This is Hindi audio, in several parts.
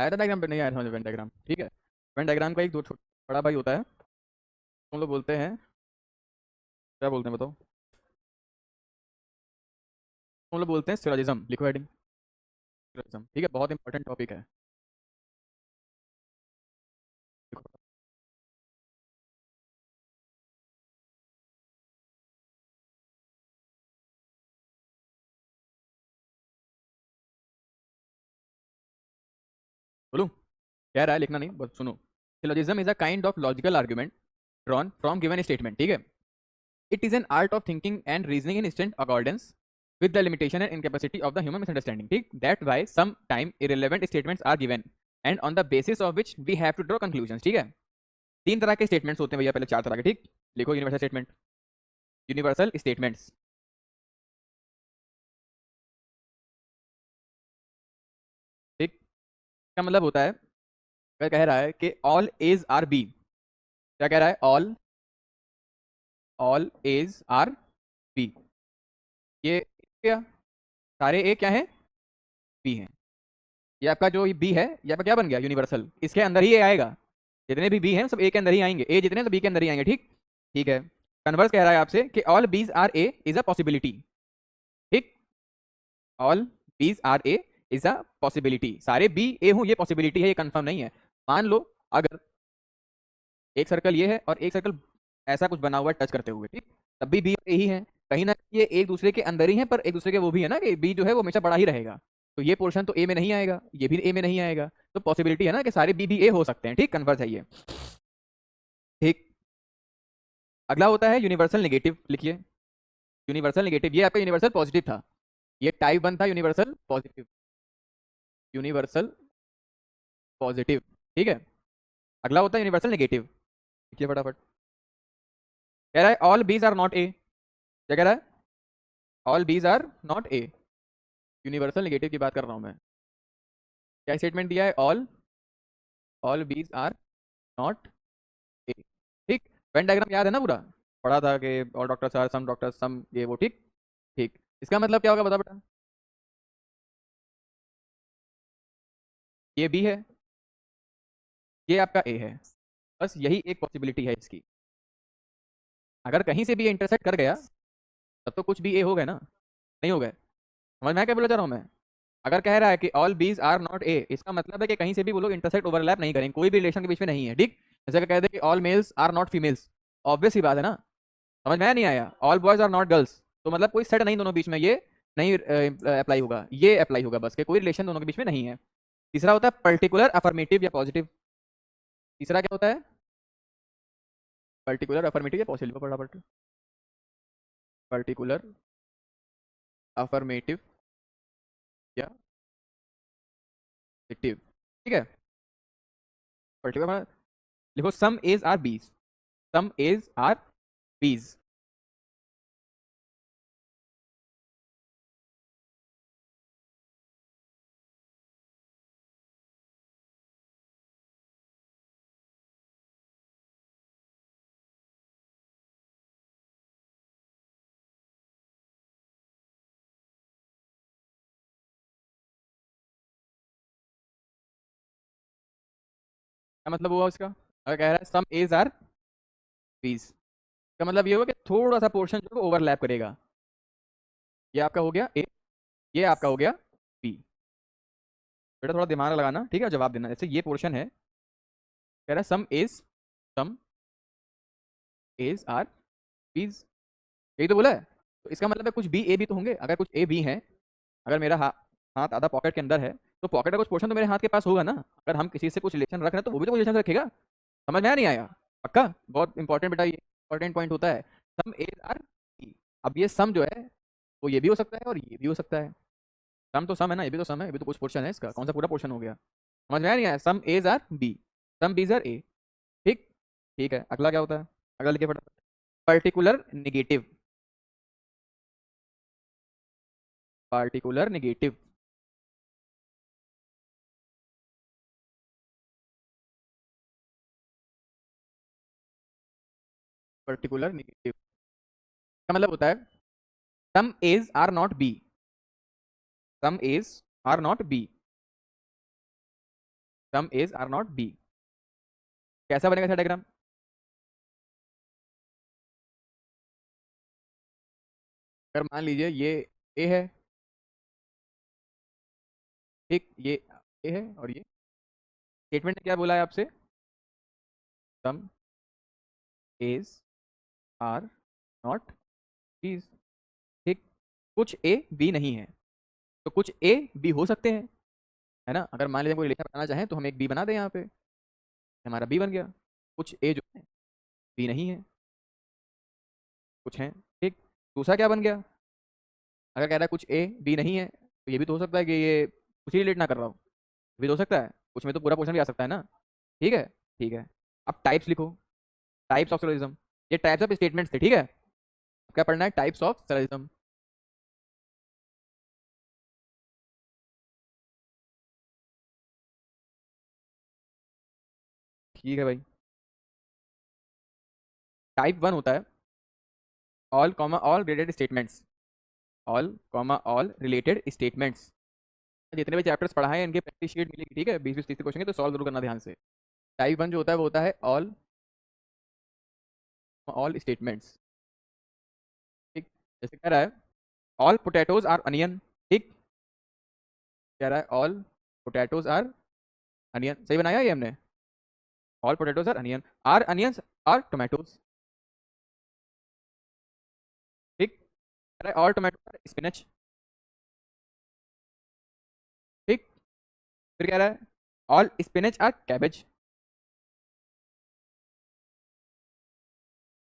आया था डायग्राम पे, नहीं आया था मुझे वेन डायग्राम, ठीक है। वेन डायग्राम का एक दो बड़ा भाई होता है, हम लोग बोलते हैं, क्या बोलते हैं बताओ? हम लोग बोलते हैं सिलोजिज्म, लिखो हेडिंग, सिलोजिज्म, ठीक है, बहुत इंपॉर्टेंट टॉपिक है। लिखो। बोलूं? कह रहा है, लिखना नहीं, बस सुनो। Syllogism is a kind of logical argument drawn from given statement, ठीक है। It is an art of thinking and reasoning in instant accordance with the limitation and incapacity of the human misunderstanding, ठीक। That why some time irrelevant statements are given and on the basis of which we have to draw conclusions, ठीक है। तीन तरह के स्टेटमेंट्स होते हैं भैया, पहले चार तरह के, ठीक। लिखो यूनिवर्सल स्टेटमेंट, यूनिवर्सल स्टेटमेंट्स, ठीक। क्या मतलब होता है? अगर कह रहा है कि ऑल एज आर बी, क्या कह रहा है? ऑल एज आर बी, ये क्या, सारे ए क्या है? बी हैं। ये आपका जो बी है, ये आपका क्या बन गया? यूनिवर्सल, इसके अंदर ही ए आएगा। जितने भी बी हैं सब ए के अंदर ही आएंगे, ए जितने तो बी के अंदर ही आएंगे, ठीक। ठीक है। कन्वर्स कह रहा है आपसे कि all Bs are A is a possibility, ठीक। All Bs are A is a possibility, सारे बी ए हूं ये पॉसिबिलिटी है, ये कंफर्म नहीं है। मान लो अगर एक सर्कल ये है और एक सर्कल ऐसा कुछ बना हुआ है टच करते हुए, ठीक, तब भी बी ए ही है। कहीं ना ये एक दूसरे के अंदर ही है, पर एक दूसरे के वो भी है ना, कि बी जो है वो हमेशा बड़ा ही रहेगा। तो ये पोर्शन तो ए में नहीं आएगा, ये भी ए में नहीं आएगा, तो पॉसिबिलिटी है ना कि सारे बी भी ए हो सकते हैं, ठीक। कन्वर्स है ये, ठीक। अगला होता है यूनिवर्सल नेगेटिव, लिखिए। यूनिवर्सल नेगेटिव, ये आपका यूनिवर्सल पॉजिटिव था, ये टाइप 1 था यूनिवर्सल पॉजिटिव, यूनिवर्सल पॉजिटिव, ठीक है। अगला होता है यूनिवर्सल नेगेटिव, लिखिए फटाफट। कह रहा है ऑल बीज आर नॉट ए, क्या कह रहा है? All Bs are not A, universal negative की बात कर रहा हूं मैं। क्या स्टेटमेंट दिया है? ऑल बीज आर नॉट ए, ठीक। वेन डायग्राम याद है ना पूरा? पढ़ा था कि all doctors are, some doctors, some ये वो, ठीक। ठीक, इसका मतलब क्या होगा बता बेटा? ये बी है, ये आपका ए है, बस यही एक पॉसिबिलिटी है इसकी। अगर कहीं से भी इंटरसेक्ट कर गया तब तो कुछ भी ए हो गए ना, नहीं हो गए? समझ में आया क्या बोला जा रहा हूँ मैं? अगर कह रहा है कि ऑल बीज आर नॉट ए, इसका मतलब है कि कहीं से भी वो लोग इंटरसेक्ट ओवरलैप नहीं करेंगे, कोई भी रिलेशन के बीच में नहीं है, ठीक। जैसे कि कह दे कि all males are not females, obvious ही बात है ना। समझ में आया नहीं आया? All boys are not girls, तो मतलब कोई सेट नहीं दोनों बीच में, ये नहीं अप्लाई होगा, ये अप्लाई होगा, बस के कोई रिलेशन दोनों के बीच में नहीं है। तीसरा होता है पर्टिकुलर अफर्मेटिव या पॉजिटिव। तीसरा क्या होता है? पर्टिकुलर अफर्मेटिव या पॉजिटिव, फटाफट। पर्टिकुलर अफर्मेटिव या पॉजिटिव, ठीक है। पर्टिकुलर, लिखो सम एज आर बीज, सम एज आर बीज, क्या मतलब हुआ उसका? अगर कह रहा है सम एज आर बीज, का मतलब ये होगा कि थोड़ा सा पोर्शन जो है ओवरलैप करेगा। ये आपका हो गया ए, ये आपका हो गया बी। बेटा थोड़ा दिमाग लगाना, ठीक है, जवाब देना। जैसे ये पोर्शन है, कह रहा है सम एज आर बीज, यही तो बोला है। तो इसका मतलब है कुछ बी ए भी तो होंगे, अगर कुछ ए बी है, अगर मेरा हाथ आधा पॉकेट के अंदर है, तो पॉकेट का कुछ पोर्शन तो मेरे हाथ के पास होगा ना। अगर हम किसी से कुछ रिलेशन रख रहे हैं तो वो भी तो रिलेशन रखेगा। समझ में आया नहीं आया? पक्का? बहुत इंपॉर्टेंट बेटा, ये इंपॉर्टेंट पॉइंट होता है। सम एज आर बी, अब ये सम जो है वो ये भी हो सकता है और ये भी हो सकता है। सम तो सम है ना, ये भी तो सम है, ये भी तो कुछ पोर्शन है इसका, कौन सा पूरा पोर्शन हो गया? समझ में आया नहीं आया? सम एज आर बी, सम बीज आर ए, ठीक। ठीक है, अगला क्या होता है? अगला लिखिए फटाफट। Particular negative, particular negative, particular negative का मतलब होता है some S are not B, some S are not B, some is are not B. कैसा बनेगा ऐसा डायग्राम? अगर मान लीजिए ये ए है, ठीक, ये ए है और ये स्टेटमेंट क्या बोला है आपसे? Some is are not B, ठीक। कुछ ए बी नहीं है, तो कुछ ए बी हो सकते हैं, है ना। अगर मान लीजिए कोई रिलेशन बनाना चाहें तो हम एक बी बना दें यहाँ पे, हमारा बी बन गया। कुछ ए जो है बी नहीं है, कुछ है, ठीक। दूसरा क्या बन गया? अगर कह रहा है कुछ ए बी नहीं है, तो ये भी तो हो सकता है कि ये कुछ ही रिलेट ना कर रहा हो, ये भी तो हो सकता है, कुछ में तो पूरा पोर्शन भी आ सकता है ना। ठीक है, ठीक है। अब टाइप्स लिखो, टाइप्स ऑफ सिलोजिज्म। ये टाइप्स ऑफ स्टेटमेंट्स थे, ठीक है। अब क्या पढ़ना है? Types of syllogism. ठीक है भाई। टाइप वन होता है all comma all related statements, all comma all related statements. जितने भी चैप्टर्स पढ़ाए हैं इनके प्रैक्टिस शीट मिलेगी, ठीक है, 20-20 30 क्वेश्चन के, तो सॉल्व जरूर करना ध्यान से। टाइप वन जो होता है वो होता है ऑल ऑल स्टेटमेंट्स, ठीक। जैसे कह रहा है ऑल पोटैटोज आर अनियन, ठीक। कह रहा है ऑल पोटैटोज आर अनियन, सही बनाया ये हमने? All potatoes are onion, are onions are tomatoes, ठीक। कह रहा है ऑल टोमेटो आर स्पिनच, ठीक। फिर कह रहा है ऑल स्पिनच आर कैबेज,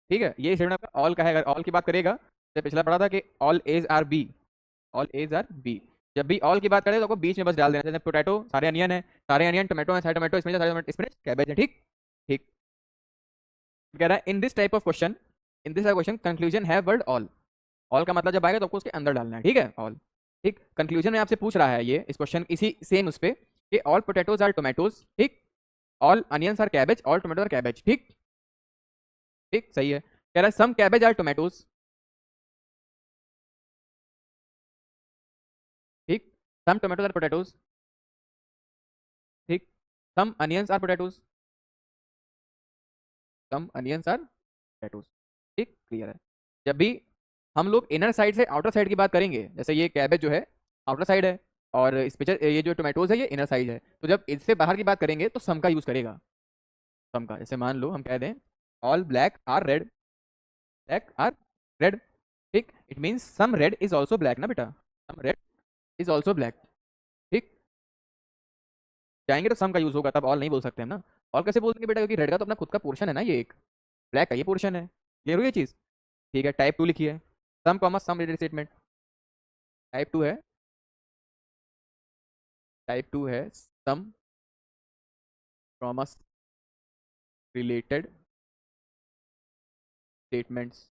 ठीक है। ये स्टेटमेंट आपका ऑल का है। अगर ऑल की बात करेगा, जैसे पिछला पढ़ा था कि all As are B, all As are B, जब भी ऑल की बात करें तो आपको बीच में बस डाल देना, जैसे पोटैटो सारे अनियन है, सारे अनियन टोमेटो है, सारे टोमेटो स्पिनच, सारे स्पिनच कैबेज है, ठीक। ठीक। कह रहा है in this type of question, in this question conclusion है वर्ड ऑल। ऑल का मतलब जब आएगा तो आपको उसके अंदर डालना है, ठीक है, ऑल। ठीक, कंक्लूजन में आपसे पूछ रहा है ये इस क्वेश्चन इसी सेम उस पे कि ऑल पोटैटोज आर टोमेटोज, ठीक। All onions are cabbage, all tomato are cabbage, ठीक। ठीक, सही है। कह रहा है सम कैबेज आर टोमेटोज, ठीक। सम टोमेटोज आर पोटैटोज, ठीक। Some onions are potatoes, some onions are potatoes, ठीक, क्लियर है। जब भी हम लोग इनर साइड से आउटर साइड की बात करेंगे, जैसे ये कैबेज जो है आउटर साइड है, और स्पेशल ये जो टोमेटोज है ये इनर साइड है, तो जब इससे बाहर की बात करेंगे तो सम का यूज करेगा। सम का, जैसे मान लो हम कह दें all black are red, black are red, ठीक। It means some red is also black ना बेटा, some red is also black, ठीक। चाहेंगे तो सम का यूज होगा, तब ऑल नहीं बोल सकते हम ना। ऑल कैसे बोलेंगे बेटा? क्योंकि रेड का तो अपना खुद का पोर्शन है ना ये एक, ब्लैक का ये पोर्शन है। क्लियर हुई ये चीज? ठीक है। टाइप टू लिखिए, some comma some related statement. Type two है, टाइप टू है some comma related statements.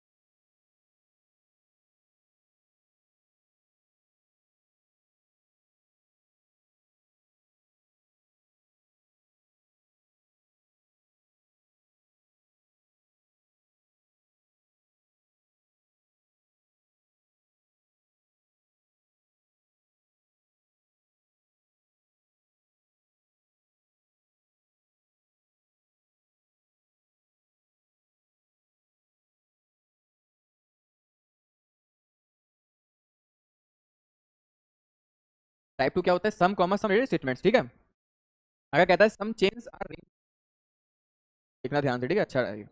Type two क्या होता है? Some comma some related statements, ठीक है। अगर कहता है सम चेन्स आर रिंग, देखना ध्यान से, ठीक है, अच्छा रहेगा।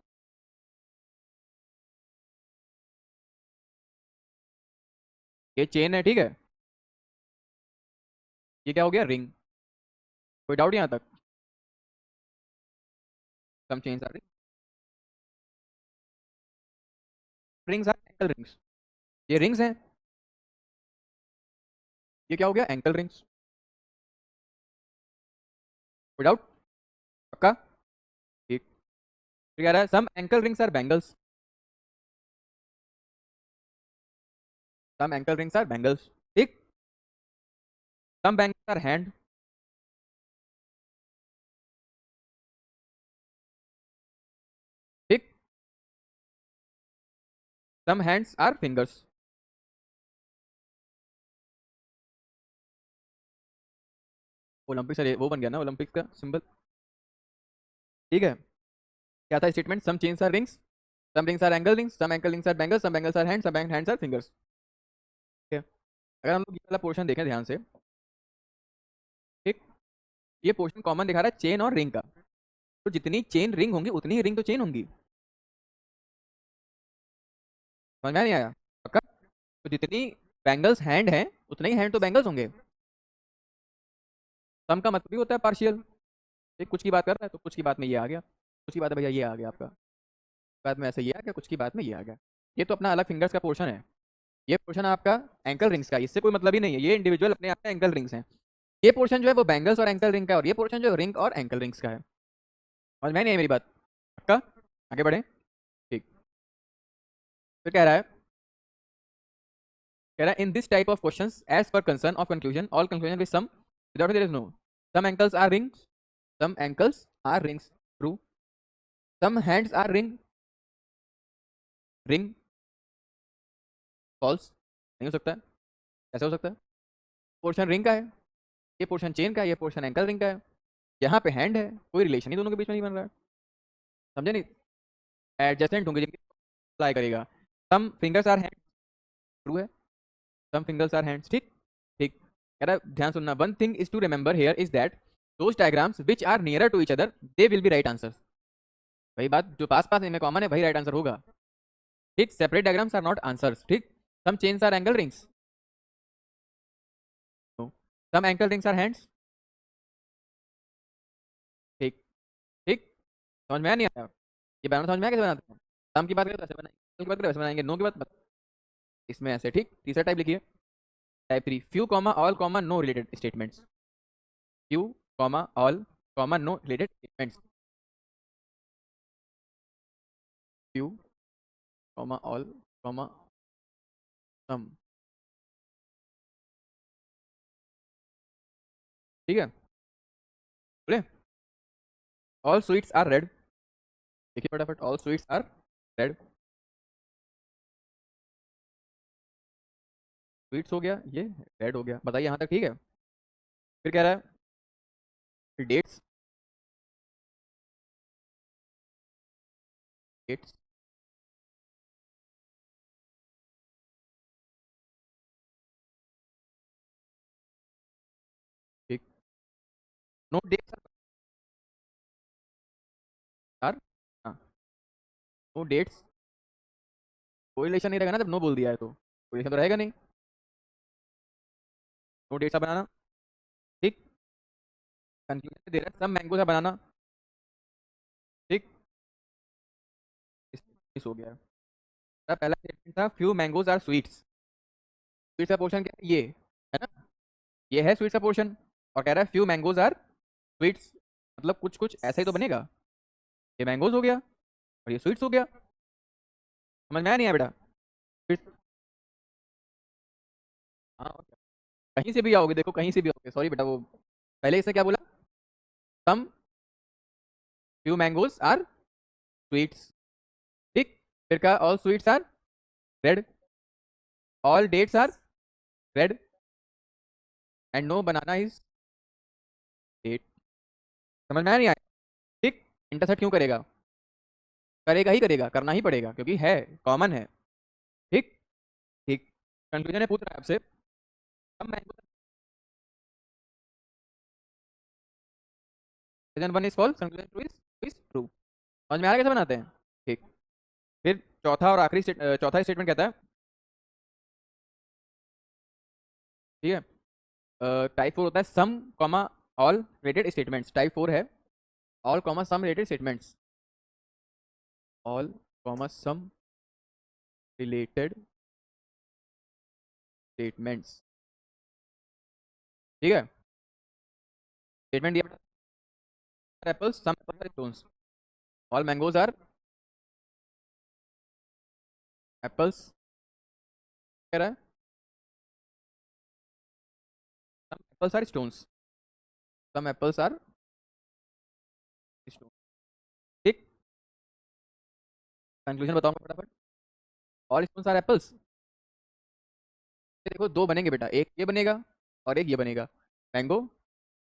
ये चेन है, ठीक है, ये क्या हो गया? रिंग। कोई डाउट यहाँ तक? Some chains are rings are ankle rings, ये रिंग्स हैं। ये क्या हो गया? Ankle rings. कोई डाउट? पक्का? ठीक। फिर कह रहा है some ankle rings are bangles, some ankle rings are bangles, ठीक। सम बैंगल्स आर हैंड, ठीक। Some hands are fingers, Olympic sir वो बन गया ना ओलंपिक का सिंबल। ठीक है, क्या था statement? Some chains are rings, some rings are angle rings, some angle rings are bangles, some bangles are hands, some hands are fingers. ठीक है, अगर हम लोग ये वाला पोर्शन देखें ध्यान से, ठीक, ये पोर्शन कॉमन दिखा रहा है चेन और रिंग का। तो जितनी चेन रिंग होंगी उतनी ही रिंग तो चेन होंगी। समझ में नहीं आया? पक्का? तो जितनी बैंगल्स हैंड हैं उतने ही हैंड तो बैंगल्स होंगे। सम का मतलब भी होता है पार्शियल। एक कुछ की बात कर रहा है तो कुछ की बात में ये आ गया, कुछ की बात है भैया ये आ गया आपका, बात में ऐसे ये आ गया, कुछ की बात में ये आ गया। ये तो अपना अलग फिंगर्स का पोर्शन है। ये पोर्शन आपका एंकल रिंग्स का, इससे कोई मतलब ही नहीं है, ये इंडिविजुअल अपने आप में एंकल रिंग्स हैं। ये पोर्शन जो है वो बैंगल्स और एंकल रिंग का है, और ये पोर्शन जो है रिंग और एंकल रिंग्स का है। समझ में नहीं आई मेरी बात? पक्का? आगे बढ़े। ठीक, फिर कह रहा है in this type of questions as per concern of conclusion all conclusion with some without there is no, some ankles are rings, some ankles are rings, true, some hands are ring false, नहीं हो सकता है। कैसे हो सकता है? पोर्शन रिंग का है, ये पोर्शन चेन का है, ये पोर्शन एंकल रिंग का है, यहाँ पे हैंड है, कोई रिलेशन ही दोनों के बीच में नहीं बन रहा है। समझे नहीं? एडजेसेंट होंगे जिनकी अप्लाई करेगा। सम फिंगर्स आर हैंड, ट्रू है, सम फिंगर्स आर हैंड्स, ठीक। ठीक, कह रहा है ध्यान सुनना, one thing is to remember here is that those diagrams which are nearer to each other they will be right answer. वही बात, जो पास पास इनमें कॉमन है वही राइट आंसर होगा। ठीक, separate diagrams are not answers. ठीक, some chains are angle rings, some ankle rings are hands. ठीक। ठीक, समझ में आया नहीं आया? ये बनाना समझ में आया कैसे बनाते हैं? सम की बात करें तो ऐसे बनाएंगे, की बात करें वैसे बनाएंगे, नो की बात इसमें ऐसे। ठीक, तीसरा टाइप लिखिए, type 3, few comma all comma no related statements, few comma all comma no related statements, few comma all comma some. ठीक है, बोले ऑल स्वीट्स आर रेड, देखिए फटाफट, all sweets are red, sweets हो गया, ये रेड हो गया, बताइए यहाँ तक ठीक है? फिर कह रहा है डेट्स, डेट्स, ठीक, नो डेट्स आर, हाँ, नो डेट्स, कोई रिलेशन नहीं रहेगा ना जब नो बोल दिया है तो, कोई रिलेशन तो रहेगा नहीं। नो डेट्स का बनाना, ठीक, कंक्लूजन दे रहा है सब मैंगो का बनाना, ठीक, इस हो गया। पहला स्टेटमेंट था few mangoes are sweets, sweets का पोर्शन क्या है? ये है ना, ये है स्वीट्स का पोर्शन, और कह रहा है फ्यू मैंगोज आर स्वीट्स, मतलब कुछ कुछ ऐसा ही तो बनेगा, ये मैंगोज हो गया और ये स्वीट्स हो गया। समझ में आया नहीं आया बेटा? Sweets- हाँ, और क्या? कहीं से भी आओगे, देखो कहीं से भी आओगे, सॉरी बेटा वो पहले इसने क्या बोला, some few mangoes are sweets, ठीक, फिर कहा all sweets are red, all dates are red, and no banana is date. समझ में आया नहीं आया? ठीक, इंटरसेक्ट क्यों करेगा? करेगा ही करेगा, करना ही पड़ेगा क्योंकि है, कॉमन है। ठीक। ठीक, कंक्लूजन है पूछ रहा है आपसे, some mangoes, conclusion one is false, conclusion two is true. समझ में आ रहा है कैसे बनाते हैं? ठीक, फिर चौथा और आखिरी चौथा स्टेटमेंट कहता है, ठीक है, टाइप 4 होता है some comma all related statements, type 4 है all comma some related statements, all comma some related statements. ठीक है, स्टेटमेंट दिया apples, some apples are stones, all mangoes are apples, कह रहा है some apples are stones, some apples are stone. ठीक, कंक्लूजन बताऊंगा फटाफट, ऑल स्टोन्स आर एप्पल्स। देखो दो बनेंगे बेटा, एक ये बनेगा और एक ये बनेगा, mango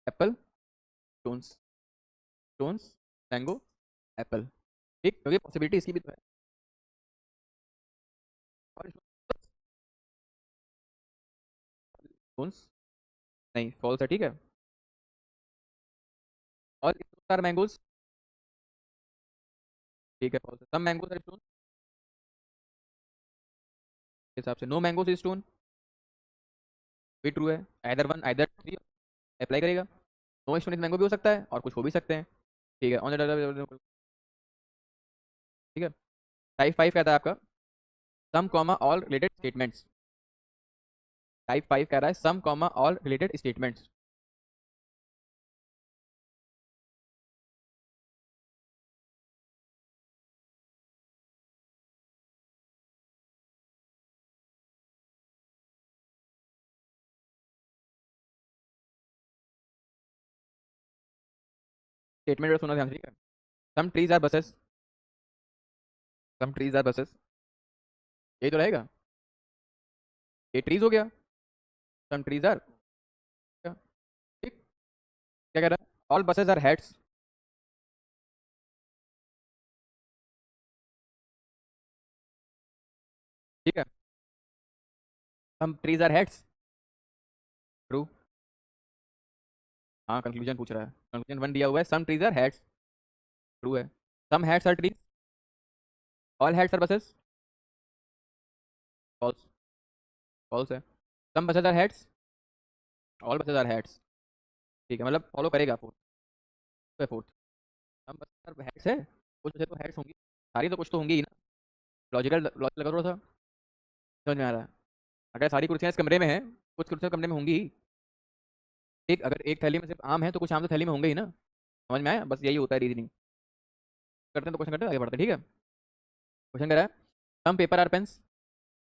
Apple, stones, stones, mango, Apple. ठीक, क्योंकि पॉसिबिलिटी इसकी भी तो है। और स्टोन्स नहीं, फॉल्स है, ठीक है। और आर मैंगोज, ठीक है, फॉल्स है। सम मैंगोज आर स्टोन के हिसाब से नो मैंगोज इज स्टोन भी ट्रू है। Either one either three apply करेगा। नो स्टोन इज मैंगो भी हो सकता है और कुछ हो भी सकते हैं। ठीक है, ऑन द, ठीक है। टाइप 5 कहता है आपका some comma all related statements. Type 5 कह रहा है some comma all related statements. Statement सुना ध्यान से, ठीक है। Some trees are buses, some trees are buses, यही तो रहेगा। ये ट्रीज हो गया, सम ट्रीज आर, ठीक। क्या कह रहा है, ऑल बसेस आर हेड्स, ठीक है। Some trees are heads, true. हाँ, कंक्लूजन पूछ रहा है, कंक्लूजन वन दिया हुआ है some trees are heads, true है। Some heads are trees, all heads are buses, false, false है। Some buses are heads, all buses are heads, ठीक है, मतलब फॉलो करेगा फोर्थ पे fourth. Some buses are heads है, कुछ बसेस तो हेड्स होंगी, सारी तो कुछ तो होंगी ही ना। लॉजिकल लॉजिक लगा थोड़ा सा, समझ में आ रहा है। अगर सारी कुर्सियां इस कमरे में हैं, कुछ कुर्सियां कमरे में होंगी ही। ठीक, अगर एक थैली में सिर्फ आम है तो कुछ आम तो थैली में होंगे ही ना। समझ में आया, बस यही होता है रीजनिंग। करते हैं तो क्वेश्चन करते हैं, आगे बढ़ते हैं, ठीक है। क्वेश्चन कह रहा है some paper are pens,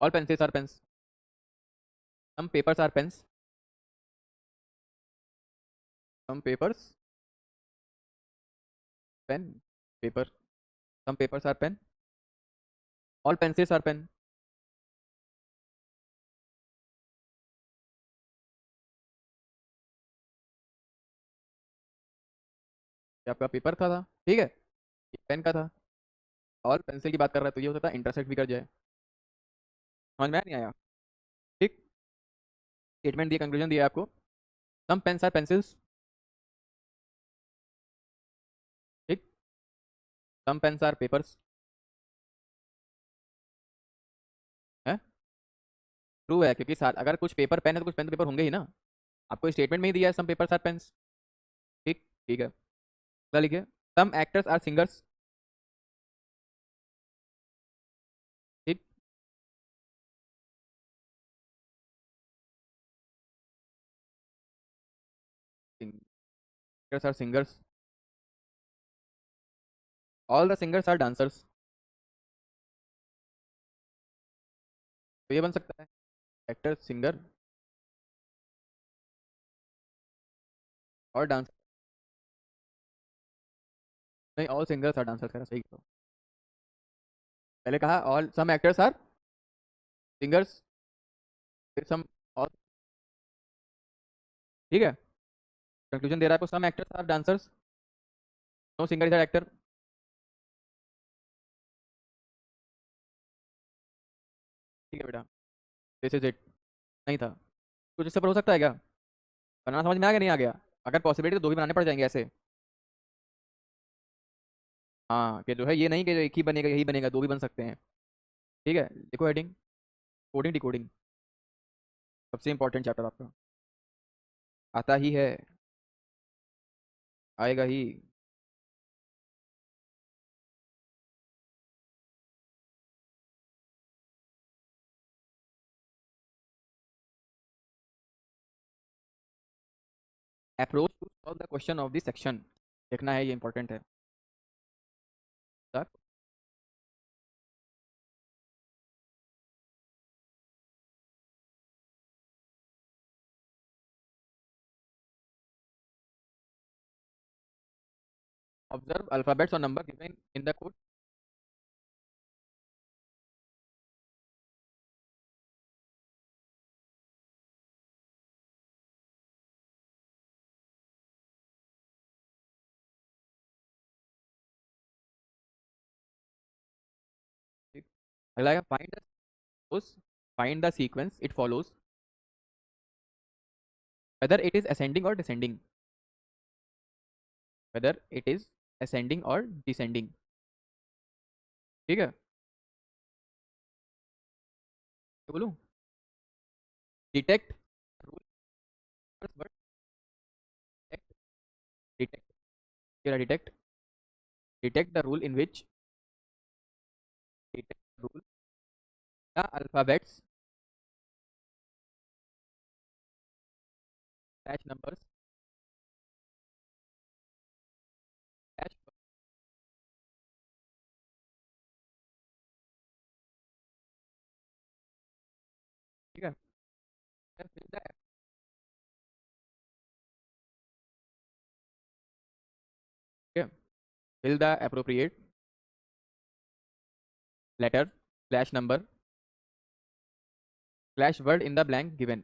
all pencils are pens. Some papers are pens, some papers pen, paper, some papers are pen, all pencils are pen. ये आपका पेपर का था, ठीक है, ये पेन का था। ऑल पेंसिल की बात कर रहा है तो ये हो सकता है इंटरसेक्ट भी कर जाए। समझ में आया नहीं आया, ठीक। स्टेटमेंट दिया, कंक्लूजन दिया आपको। सम पेन्स आर पेंसिल्स, ठीक। सम पेन्स आर पेपर्स, है, ट्रू है, क्योंकि अगर कुछ पेपर पेन है तो कुछ पेन तो पेपर होंगे ही ना। आपको स्टेटमेंट में ही दिया है सम पेपर्स आर पेन्स, ठीक, ठीक है। अगला लिखिए सम एक्टर्स आर सिंगर्स, ठीक। Actors are singers, all the singers are dancers, तो ये बन सकता है एक्टर सिंगर और डांसर। नहीं, ऑल सिंगर्स आर डांसर्स, कह रहा सही करो। पहले कहा all some actors are singers, फिर सम, और, ठीक है। कंक्लूजन दे रहा है आपको some actors are dancers, no singer is actor. ठीक है बेटा, दिस इज इट। नहीं था, कुछ इससे पर हो सकता है क्या, बनाना समझ में आ गया नहीं आ गया। अगर पॉसिबिलिटी तो दो भी बनाने पड़ जाएंगे ऐसे। हाँ, कि जो है ये नहीं कि जो एक ही बनेगा यही बनेगा, दो भी बन सकते हैं। ठीक है, देखो हेडिंग, कोडिंग डिकोडिंग, सबसे इंपॉर्टेंट चैप्टर आपका, आता ही है, आएगा ही। Approach to solve the question of this section, देखना है, ये इंपॉर्टेंट है। ऑब्जर्व अल्फाबेट्स और number given in the code. अगला आएगा find the sequence it follows whether it is ascending और descending, whether it is ascending और डिसेंडिंग। ठीक है, तो बोलूं detect rule, word detect, detect, detect, detect the rule in which, detect rule the alphabets dash numbers dash, ठीक है, fill the fill the appropriate letter slash number slash word in the blank given।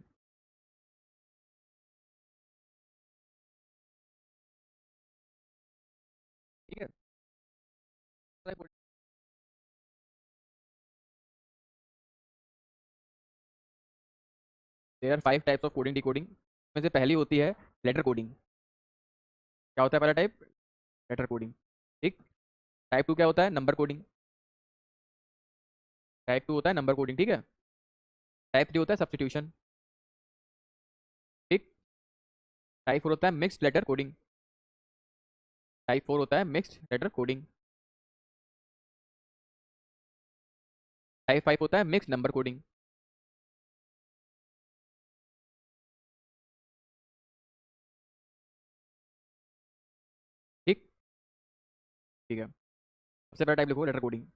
ठीक है, there are 5 types of coding decoding, में से पहली होती है लेटर कोडिंग। क्या होता है पहला टाइप? Letter coding. ठीक, टाइप 2 क्या होता है? Number coding. टाइप 2 होता है नंबर कोडिंग, ठीक है। टाइप 3 होता है सब्सटीट्यूशन। ठीक, टाइप 4 होता है मिक्स्ड लेटर कोडिंग। टाइप 4 होता है मिक्स्ड लेटर कोडिंग। टाइप 5 होता है मिक्स्ड नंबर कोडिंग। ठीक, ठीक है, सबसे पहला टाइप लिखो लेटर कोडिंग।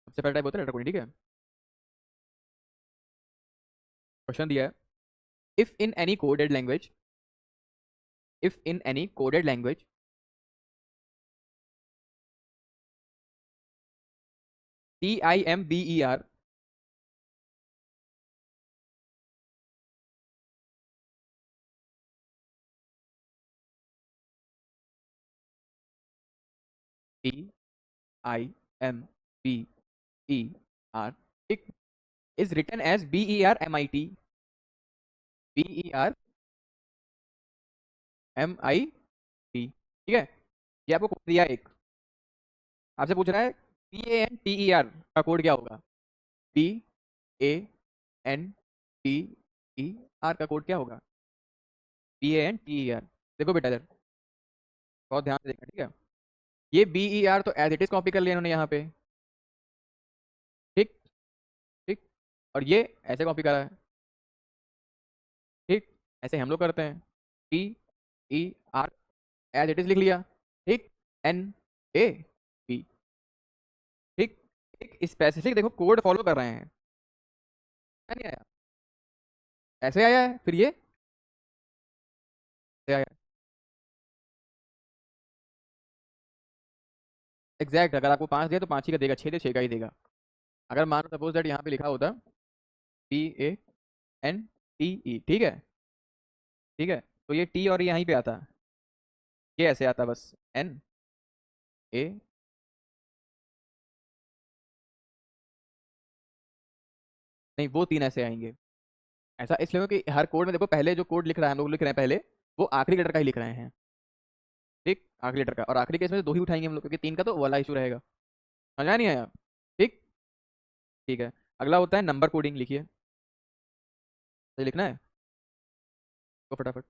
सबसे पहला टाइप होता है लेटर कोडिंग, ठीक है। क्वेश्चन दिया है, if in any coded language, if in any coded language TIMBER TIMBER, ठीक, is written as BERMIT, BERMIT, ठीक है। ये आपको कोड दिया है एक, आपसे पूछ रहा है PANTER का कोड क्या होगा? PANTER का कोड क्या होगा? PANTER, देखो बेटा इधर बहुत ध्यान से देखना, ठीक है। ये BER तो एज इट इज कॉपी कर लिया इन्होंने यहाँ पे। ठीक, ठीक, और ये ऐसे कॉपी करा है। ठीक, ऐसे हम लोग करते हैं, TER एज इट इज लिख लिया। ठीक, NAP, ठीक, एक स्पेसिफिक देखो कोड फॉलो कर रहे हैं। नहीं आया, ऐसे आया है, फिर ये ऐसे आया। एग्जैक्ट, अगर आपको 5 दिया तो 5 ही का देगा, 6 दे 6 का ही देगा। अगर मान लो सपोज दैट यहाँ पे लिखा होता PANTE, ठीक है, ठीक है, तो ये टी और यहीं पे आता, ये ऐसे आता बस, NA, नहीं वो 3 ऐसे आएंगे। ऐसा इसलिए कि हर कोड में देखो पहले जो कोड लिख रहा है, हम लोग लिख रहे हैं पहले, वो आखिरी लेटर का ही लिख रहे हैं। ठीक, आखिरी लेटर का, और आखिरी केस में 2 ही उठाएंगे हम लोग, क्योंकि 3 का तो वाला इशू रहेगा। समझ नहीं आया? ठीक, ठीक है। अगला होता है नंबर कोडिंग, लिखिए, तो लिखना है तो फटाफट।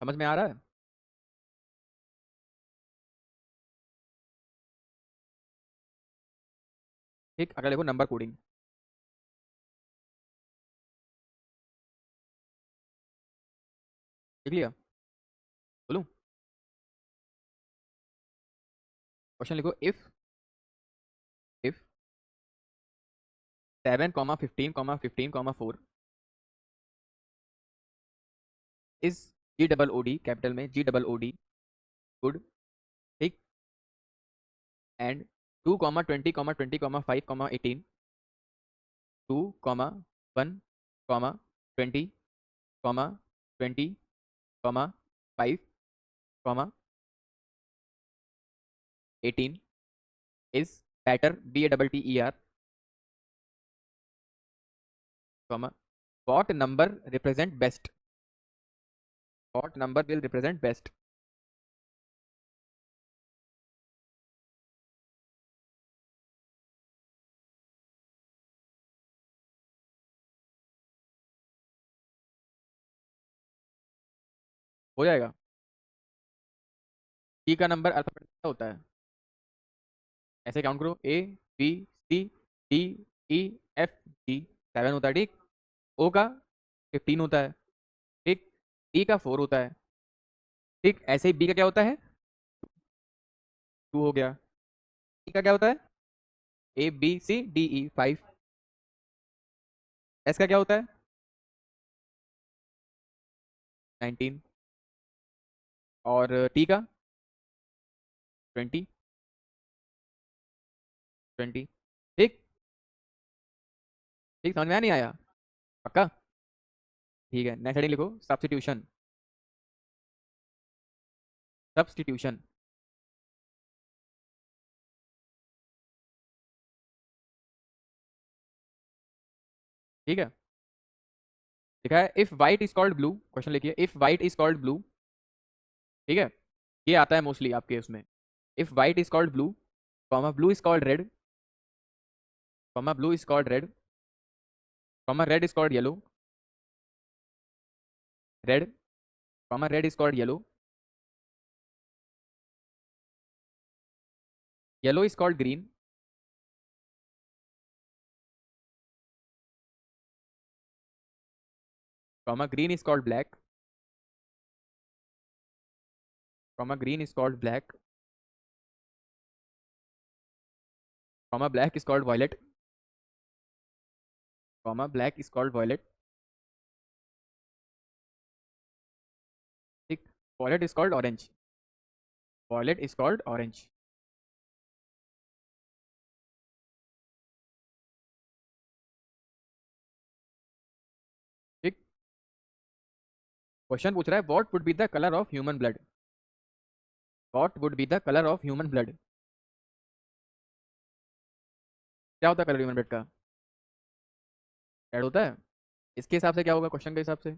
समझ में आ रहा है? ठीक, अगला देखो नंबर कोडिंग। लिख लिया? बोलूं? क्वेश्चन लिखो, इफ 7, 15, 15, 4 इज GOOD, कैपिटल में GOOD, गुड, ठीक, and 2, 20, 20, 5, 18, 2, 1, 20, 20, 5, 18 is better, BATTER, what number represent best? What number will represent best? हो जाएगा? टी का नंबर अल्फाबेट क्या होता है? ऐसे काउंट करो, ABCDEFG, 7 होता है, ठीक। ओ का 15 होता है, ठीक। ई का 4 होता है, ठीक। ऐसे ही बी का क्या होता है? 2 हो गया। सी का क्या होता है? ABCDE 5। एस का क्या होता है? 19। और टी का 20, 20, ठीक। ठीक, समझ में आया नहीं आया? पक्का? ठीक है, नेक्स्ट हेडिंग लिखो, सब्स्टिट्यूशन। सब्स्टिट्यूशन, ठीक है। लिखा है, if white is called blue, question लिखिए, if white is called blue, ठीक है। ये आता है मोस्टली आपके उसमें। If white is called blue, comma blue is called red, comma blue is called red, comma red is called yellow, red, comma red is called yellow, yellow is called green, comma green is called black, comma green is called black, comma black is called violet, comma black is called violet, ठीक। Violet is called orange, violet is called orange, ठीक। क्वेश्चन पूछ रहा है, what would be the colour of human blood? What would be the colour of human blood? क्या होता है कलर ह्यूमन ब्लड का? रेड होता है। इसके हिसाब से क्या होगा, क्वेश्चन के हिसाब से?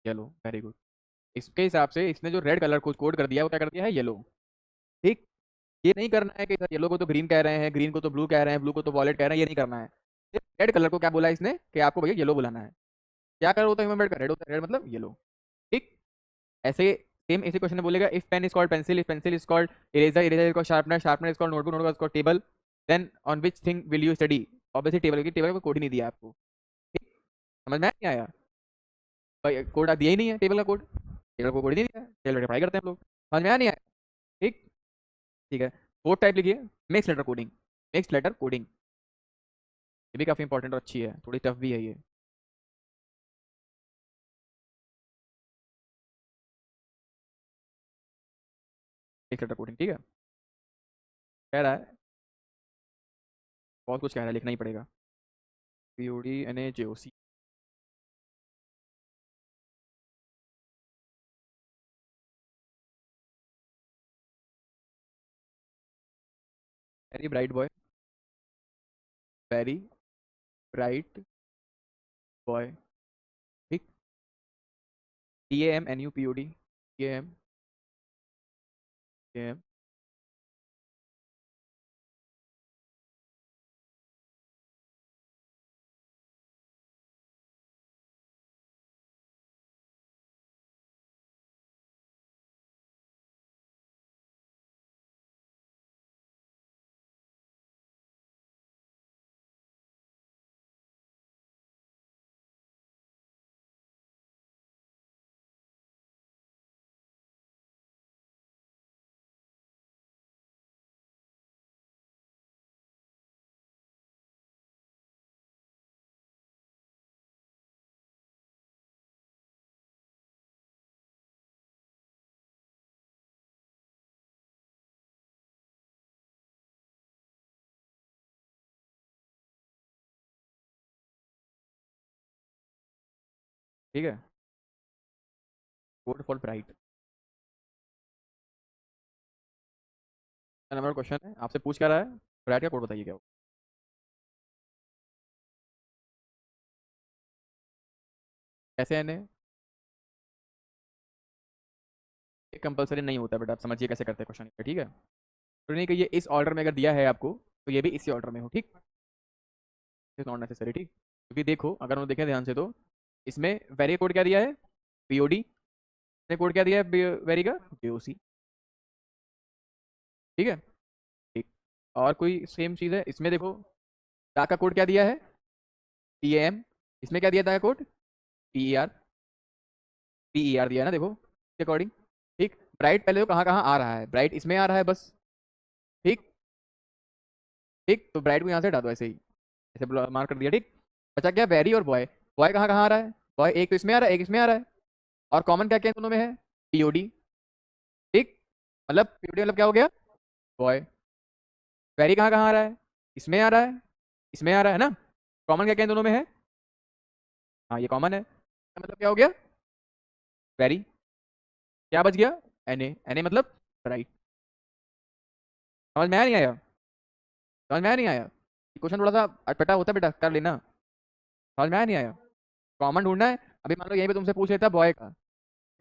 Yellow, very good. इसके हिसाब से इसने जो रेड कलर को कोड कर दिया है, वो क्या कर दिया है? येलो, ठीक। ये नहीं करना है कि सर येलो को तो ग्रीन कह रहे हैं, ग्रीन को तो ब्लू कह रहे हैं, ब्लू को तो वॉलेट कह रहे हैं, ये नहीं करना है। रेड कलर को क्या बोला है इसने, कि आपको भैया येलो बुलाना है। क्या कलर होता है ह्यूमन ब्लड का? रेड होता है, रेड मतलब येलो, ठीक। ऐसे सेम इसी क्वेश्चन में बोलेगा, if pen is called pencil, if pencil is called eraser, eraser is called sharpener, sharpener is called notebook, notebook is called table, then on which thing will you study? Obviously table की, टेबल का कोड ही नहीं दिया आपको, ठीक। समझ में नहीं आया? भाई कोड दिया ही नहीं है टेबल का कोड, टेबल को कोड ही नहीं दिया है, टेबल पढ़ाई करते हैं हम लोग। समझ में आया नहीं आया? ठीक। ठीक है। फोर्थ टाइप लिखिए, mix letter coding. Mix letter coding, ये भी काफी इंपॉर्टेंट और अच्छी है, थोड़ी टफ भी है ये। मिक्स लेटर कोडिंग, ठीक है। कह रहा है, बहुत कुछ कह रहा है, लिखना ही पड़ेगा। PODNAJOC, very bright boy, very bright boy, ठीक। TAMNUPOD, TAM, ठीक है, code for bright number question है, आपसे पूछ क्या रहा है, ब्राइट का कोड बताइए क्या हो। कैसे एन है, कंपलसरी नहीं होता बेटा, आप समझिए कैसे करते हैं क्वेश्चन, ठीक है। तो नहीं कि ये इस ऑर्डर में अगर दिया है आपको तो ये भी इसी ऑर्डर में हो, ठीक, इज नॉट नेसेसरी, ठीक। क्योंकि देखो अगर हम देखें ध्यान से तो इसमें वेरी कोड क्या दिया है, पीओडी, ने कोड क्या दिया है वेरी का, जेओसी, ठीक है, ठीक। और कोई सेम चीज़ है इसमें, देखो दा का कोड क्या दिया है, पीएम, इसमें क्या दिया था कोड, पीईआर, पीईआर दिया है ना, देखो इसके अकॉर्डिंग, ठीक। ब्राइट पहले तो कहाँ कहाँ आ रहा है, ब्राइट इसमें आ रहा है बस, ठीक, ठीक, तो ब्राइट को यहाँ से हटा दो ऐसे ही, ऐसे मार्क कर दिया, ठीक। बचा क्या, वेरी और बॉय, बॉय कहाँ कहाँ आ रहा है, बॉय एक तो इसमें आ रहा है, एक इसमें आ रहा है, और कॉमन क्या क्या है दोनों में है, पीओडी, ठीक, मतलब पीओडी मतलब क्या हो गया, बॉय। वेरी कहाँ कहाँ आ रहा है, इसमें आ रहा है, इसमें आ रहा है ना, कॉमन क्या क्या है दोनों में है, हाँ ये कॉमन है, मतलब क्या हो गया, वेरी, क्या बच गया, एन ए मतलब राइट। समझ में आया नहीं आया, समझ में आया नहीं आया, क्वेश्चन थोड़ा सा अटपटा होता है बेटा, कर लेना। समझ में आया नहीं आया, कॉमन ढूंढना है। अभी मान लो यहीं पे तुमसे पूछ लेता बॉय का,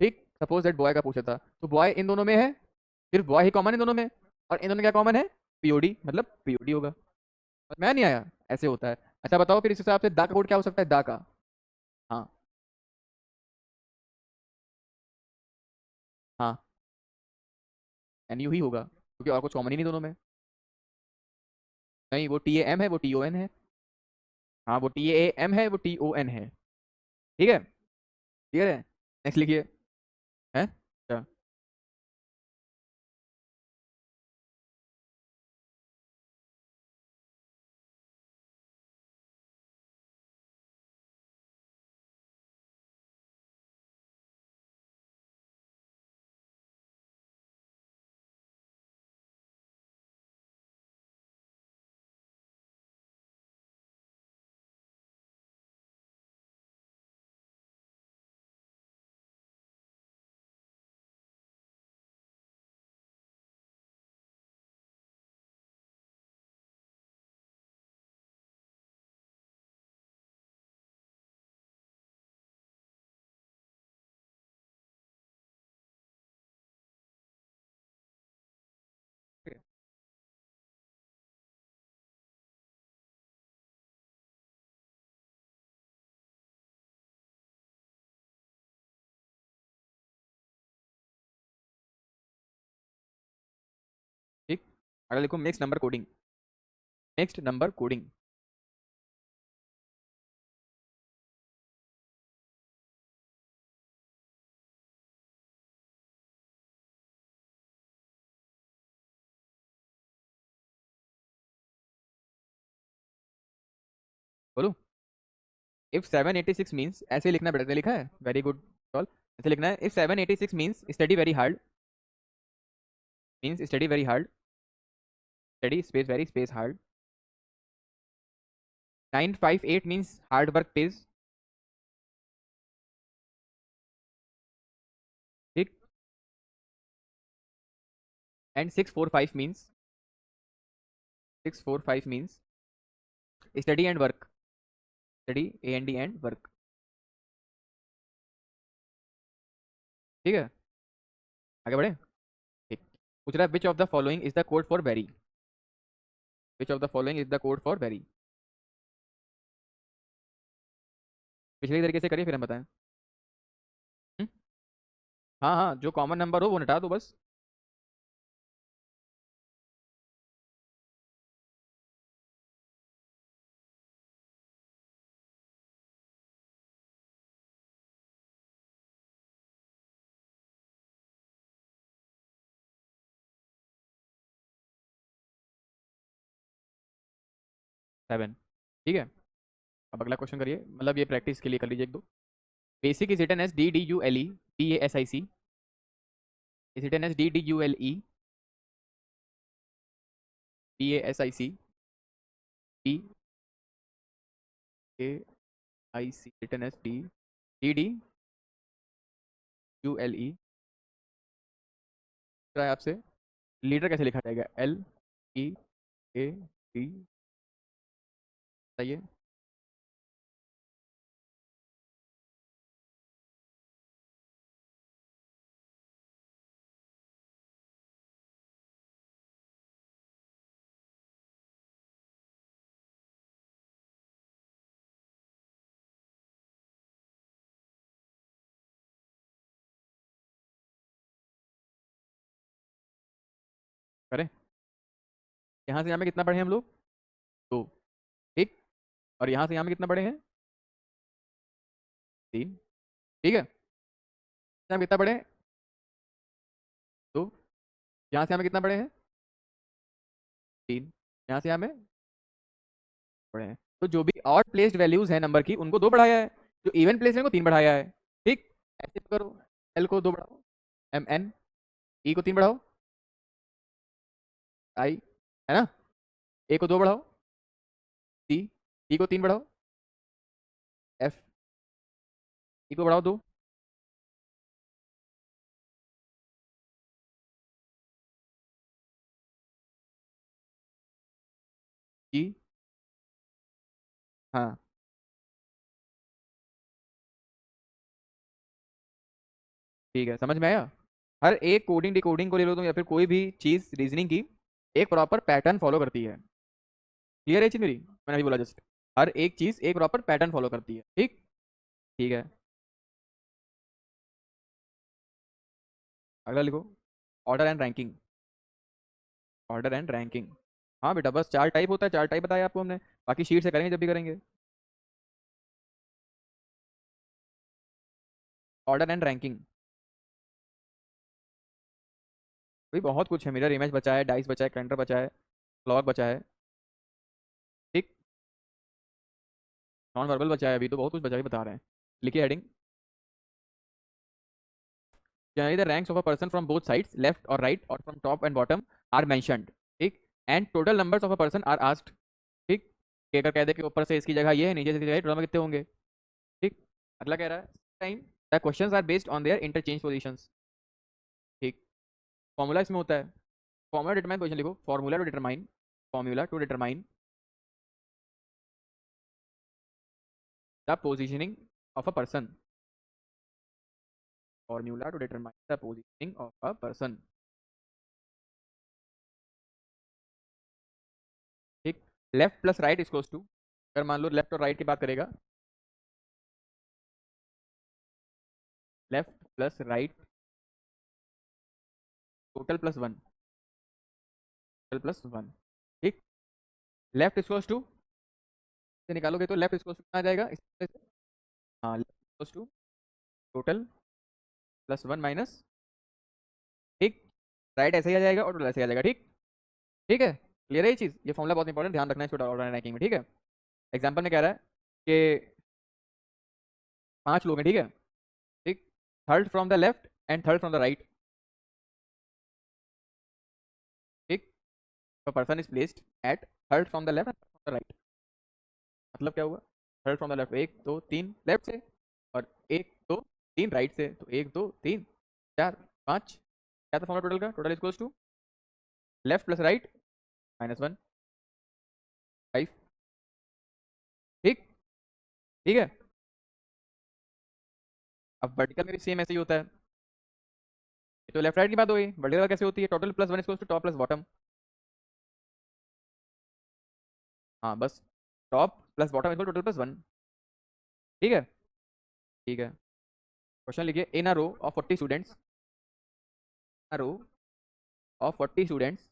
ठीक, सपोज दैट बॉय का पूछ लेता, तो बॉय इन दोनों में है, सिर्फ बॉय ही कॉमन है दोनों में, और इन दोनों में क्या कॉमन है, पीओडी, मतलब पीओडी होगा। समझ में आया नहीं आया, ऐसे होता है। अच्छा बताओ फिर इस हिसाब से दा का कोड क्या हो सकता है, दा का, हाँ, हाँ, एन यू ही होगा, क्योंकि और कुछ कॉमन ही नहीं दोनों में। नहीं, वो टी ए एम है, वो टी ओ एन है, हाँ वो टी ए एम है, वो टी ओ एन है, ठीक है, क्लियर है। नेक्स्ट लिखिए, है, अच्छा, ठीक है, ठीक। अगर लिखो mix number coding, next number coding, बोलो। इफ 786 मींस, ऐसे लिखना बेटा, लिखा है, वेरी गुड सॉल, ऐसे लिखना है, if 786 means study very hard, means study very hard, study space very space hard, 958 means hard work page, ठीक, and 645 means, 645 means study and work, study A N D and work, ठीक है, आगे बढ़े, ठीक। पूछ रहा है which of the following is the code for very, which of the following is the code for very, पिछले तरीके से करिए फिर हम बताएं। हम्म? हाँ हाँ, जो कॉमन नंबर हो वो हटा दो बस। 7, ठीक है। अब अगला क्वेश्चन करिए, मतलब ये प्रैक्टिस के लिए कर लीजिए एक दो। Basic is written as D D U L E T A S I C, is written as D D U L E T A S I C, T A I C, written as T TDULE है आपसे, लीटर कैसे लिखा जाएगा? LEAD, बताइए। करें, यहाँ से यहाँ में कितना पढ़े हम लोग? 2, ठीक। और यहाँ से यहाँ में कितना पढ़े हैं? 3, ठीक है। यहाँ कितना पढ़े हैं? 2। यहाँ से यहाँ में कितना पढ़े हैं? 3। यहाँ से यहाँ में पढ़े हैं। तो जो भी ऑड प्लेस्ड वैल्यूज है नंबर की, उनको 2 बढ़ाया है, जो इवन प्लेस है उनको 3 बढ़ाया है, ठीक। ऐसे करो, एल को 2 बढ़ाओ, MN, ई को 3 बढ़ाओ, आई, है ना, ए को 2 बढ़ाओ, सी, सी को 3 बढ़ाओ, एफ, ई को बढ़ाओ 2, जी, हाँ, ठीक है, समझ में आया। हर एक कोडिंग डिकोडिंग को ले लो तुम, या फिर कोई भी चीज रीजनिंग की, एक प्रॉपर पैटर्न फॉलो करती है। क्लियर है चीज मेरी? मैंने अभी बोला जस्ट, हर एक चीज एक प्रॉपर पैटर्न फॉलो करती है, ठीक। ठीक है, अगला लिखो, order and ranking. Order and ranking, हाँ बेटा, बस 4 टाइप होता है, 4 टाइप बताया आपको हमने, बाकी शीट से करेंगे जब भी करेंगे। ऑर्डर एंड रैंकिंग, भाई बहुत कुछ है, मिरर इमेज बचा है, डाइस बचा है, कैलेंडर बचा है, क्लॉक बचा है, ठीक। नॉन वर्बल बचा है, अभी तो बहुत कुछ बचा है, बता रहे हैं। लिखिए heading, generally the ranks of a person from both sides, left or right or from top and bottom, are mentioned, ठीक। and total numbers of a person are asked, ठीक। कि अगर कह दे कि ऊपर से इसकी जगह ये है, नीचे से इसकी जगह टोटल में कितने होंगे, ठीक। अगला कह रहा है, time the questions are based on their interchange positions, ठीक। फॉर्मूला इसमें होता है, फॉर्मूला डिटरमाइन पोजीशन लिखो, formula to determine, formula to determine the positioning of a person, formula to determine the positioning of a person, ठीक। Left plus right equals to, अगर मान लो लेफ्ट और राइट की बात करेगा, left plus right total plus 1, total plus 1, ठीक। लेफ्ट इक्वल्स टू से निकालोगे तो लेफ्ट इक्वल्स टू कितना आ जाएगा इस तरह से, हाँ, left equals to total plus 1 minus, ठीक। राइट ऐसे ही आ जाएगा और टोटल ऐसे ही आ जाएगा, ठीक। ठीक है, क्लियर है ये चीज़? ये फॉर्मूला बहुत इंपॉर्टेंट, ध्यान रखना है इसको ऑर्डर रैंकिंग में, ठीक है। एग्जाम्पल में कह रहा है कि 5 लोग हैं, ठीक है, ठीक। Third from the left and third from the right, ठीक। Person is placed at third from the left and from the right, मतलब क्या हुआ? Third from the left, 1 2 3 left से, और 1 2 3 राइट से, तो 1 2 3 4 5, क्या था फॉर्मूला टोटल का? Total equals to left plus right minus 1, 5, ठीक। ठीक है, अब वर्टिकल में भी सेम ऐसे ही होता है, ये तो लेफ्ट राइट की बात हो गई, वर्टिकल कैसे होती है? Total plus 1 equals to top plus bottom, हाँ बस, top plus bottom equal total plus 1, ठीक है। ठीक है, क्वेश्चन लिखिए, in a row of 40 students, a row of 40 students,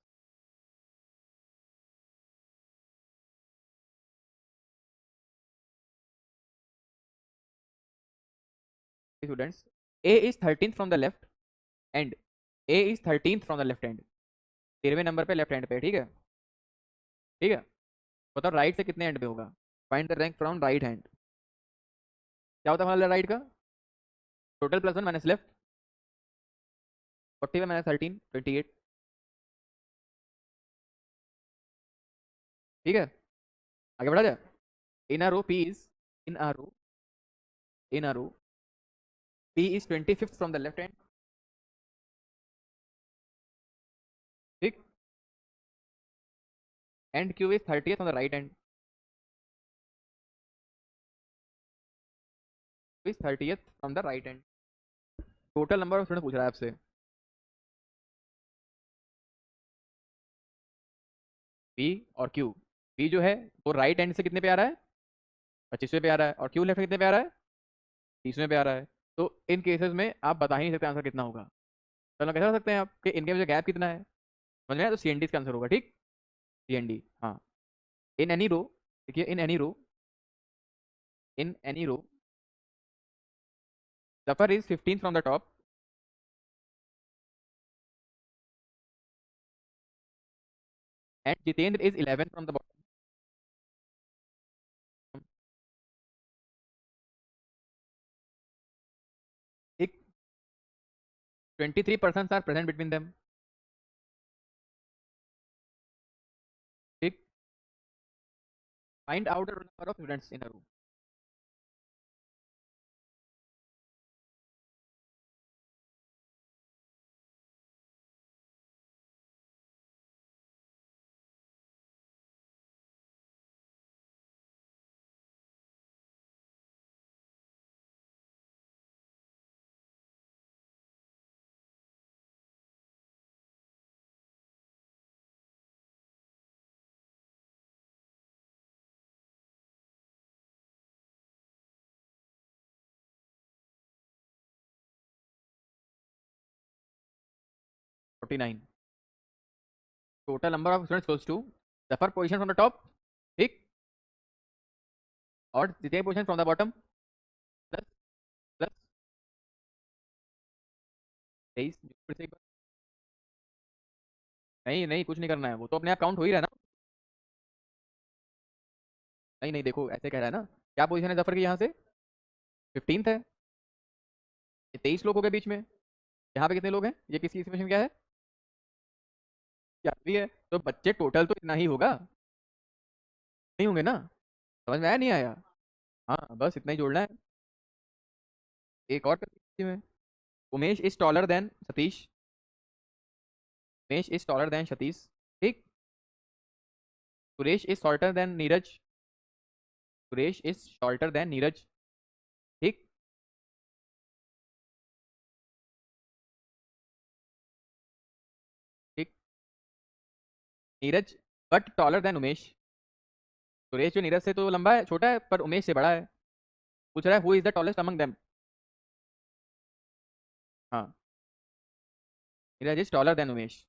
students, A is 13th from the left and A is 13th from the left hand, 13वें नंबर पे लेफ्ट हैंड पे, ठीक है। ठीक है, बताओ राइट से कितने एंड पे होगा? Find the rank from right hand, क्या होता है हमारा राइट का? टोटल प्लस 1 माइनस लेफ्ट, 40 में माइनस 13 28, ठीक है। आगे बढ़ा जाए, in a row P is, in a row, in a row P is 25th from the left hand. ठीक, and Q is 30th on the right hand. Q is 30th from the right hand. Total number of student पूछ रहा है आपसे. P और Q. P जो है वो राइट हैंड से कितने पे आ रहा है? 25वें पे आ रहा है. और Q लेफ्ट कितने पे आ रहा है? 30वें पे आ रहा है. तो इन केसेस में आप बता ही नहीं सकते आंसर कितना होगा. तो हम कैसे कर सकते हैं आप कि इनके बीच गैप कितना है? समझ में आया? तो CND इसका आंसर होगा. ठीक, CND. हाँ, इन एनी रो. देखिए, in any row Zafar is 15th from the top and Jitendra is 11th from the bottom. एक 23 persons are present between them. ठीक, find out the number of students in a room. Forty-nine. Total number of students goes to Zafar position from the top. ठीक, और Jitendra position from the bottom. Plus plus 23. फिर से एक बार. नहीं नहीं, कुछ नहीं करना है, वो तो अपने आप काउंट हो ही रहा है ना. नहीं नहीं, देखो ऐसे कह रहा है ना. क्या पोजीशन है जफर की यहाँ से? 15th है. ये 23 लोग हो गए बीच में. यहाँ पे कितने लोग हैं? ये किसकी सिचुएशन क्या है? 11वीं है. तो बच्चे टोटल तो इतना ही होगा, नहीं होंगे ना? समझ में आया नहीं आया? हाँ, बस इतना ही जोड़ना है. एक और करते हैं. Umesh is taller than Satish. Umesh is taller than Satish. ठीक. Suresh is shorter than Neeraj. Suresh is shorter than Neeraj. ठीक. ठीक. Neeraj but taller than Umesh. Suresh जो नीरज से तो लंबा है, छोटा है, पर उमेश से बड़ा है. पूछ रहा है who is the tallest among them. हाँ, Neeraj is taller than Umesh.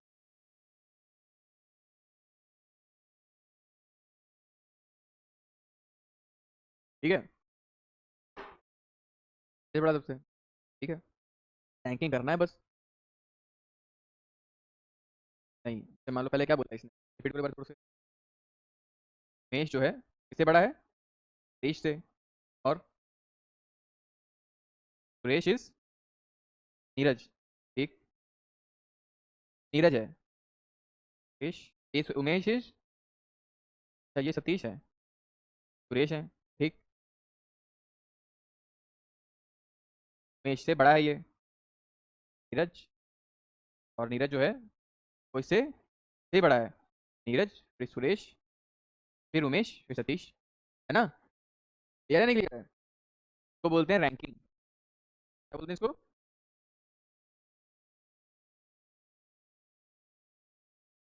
ठीक है, ये बड़ा सबसे. ठीक है, रैंकिंग करना है बस. नहीं, तो मान लो पहले क्या बोला इसने, रिपीट करो बार से. उमेश जो है किससे बड़ा है? सतीश से. और सुरेश इज नीरज. ठीक, नीरज है. सुरेश इस उमेश इज. अच्छा, ये सतीश है. सुरेश है. ठीक, उमेश से बड़ा है ये नीरज. और नीरज जो है वो इससे से बड़ा है. नीरज, फिर सुरेश, फिर उमेश, फिर सतीश. है ना? क्लियर है नहीं क्लियर है? तो बोलते हैं रैंकिंग. क्या बोलते हैं इसको?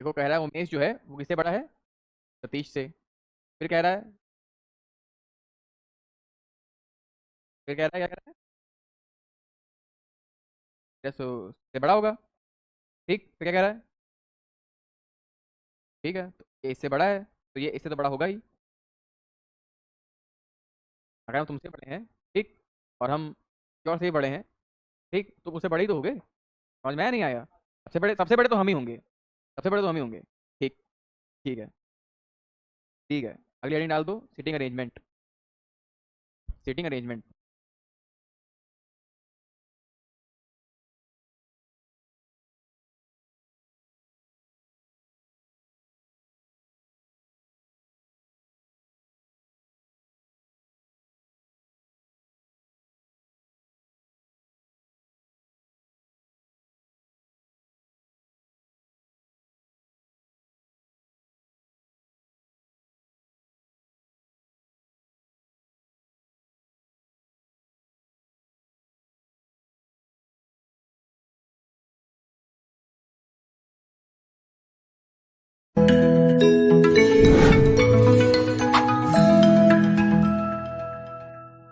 देखो, कह रहा है उमेश जो है वो किससे बड़ा है? सतीश से. फिर कह रहा है, फिर कह रहा है क्या कह रहा है? से बड़ा होगा. ठीक, फिर क्या कह रहा है? ठीक है, तो ये इससे बड़ा है, तो ये इससे तो बड़ा होगा ही. अगर हम तुमसे बड़े हैं, ठीक, और हम किसी और से भी बड़े हैं, ठीक, तो उससे बड़े ही तो हो गए. समझ में आया नहीं आया? सबसे बड़े तो हम ही होंगे. सबसे बड़े तो हम ही होंगे. ठीक. ठीक है. ठीक है, अगली हेडिंग डाल दो. Seating arrangement. Seating arrangement.